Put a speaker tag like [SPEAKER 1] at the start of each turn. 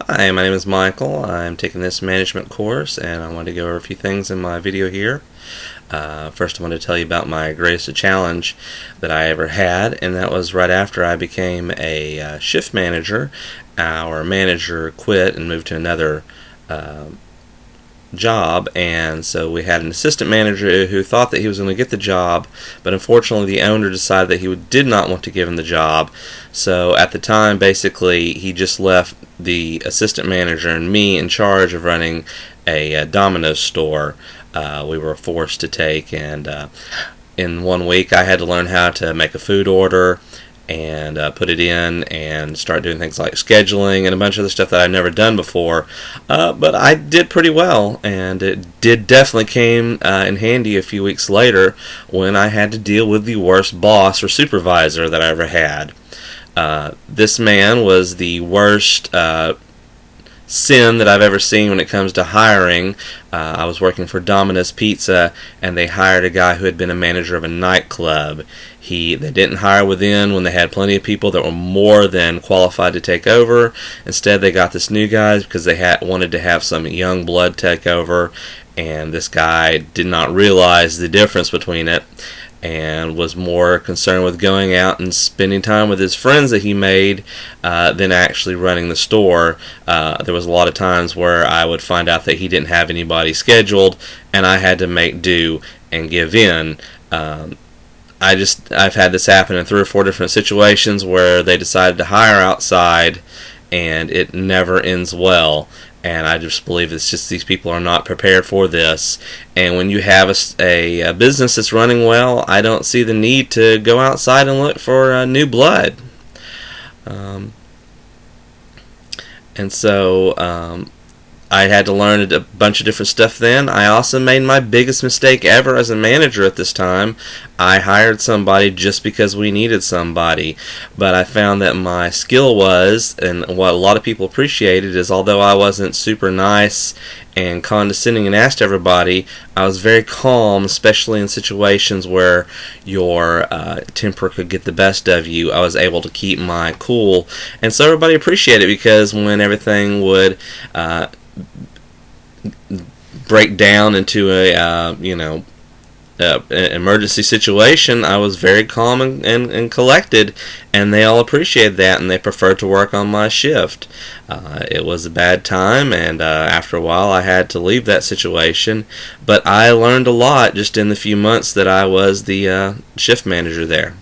[SPEAKER 1] Hi, my name is Michael. I'm taking this management course and I want to go over a few things in my video here. First, I want to tell you about my greatest challenge that I ever had, and that was right after I became a shift manager. Our manager quit and moved to another job, and so we had an assistant manager who thought that he was going to get the job, but unfortunately the owner decided that he did not want to give him the job. So at the time, basically, he just left the assistant manager and me in charge of running a Domino's store. We were forced to take, and in 1 week I had to learn how to make a food order and put it in and start doing things like scheduling and a bunch of other stuff that I've never done before. But I did pretty well, and it did definitely came in handy a few weeks later when I had to deal with the worst boss or supervisor that I ever had. This man was the worst sin that I've ever seen when it comes to hiring. I was working for Domino's Pizza, and they hired a guy who had been a manager of a nightclub. They didn't hire within when they had plenty of people that were more than qualified to take over. Instead, they got this new guy because they wanted to have some young blood take over, and this guy did not realize the difference between it and was more concerned with going out and spending time with his friends that he made than actually running the store. There was a lot of times where I would find out that he didn't have anybody scheduled, and I had to make do and give in. I've had this happen in 3 or 4 different situations where they decided to hire outside, and it never ends well. And I just believe it's just these people are not prepared for this. And when you have a business that's running well, I don't see the need to go outside and look for new blood. And so I had to learn a bunch of different stuff then. I also made my biggest mistake ever as a manager at this time. I hired somebody just because we needed somebody, but I found that my skill was, and what a lot of people appreciated, is although I wasn't super nice and condescending and asked everybody, I was very calm, especially in situations where your temper could get the best of you. I was able to keep my cool, and so everybody appreciated it, because when everything would break down into an emergency situation, I was very calm and collected, and they all appreciated that, and they preferred to work on my shift. It was a bad time, and after a while I had to leave that situation, but I learned a lot just in the few months that I was the shift manager there.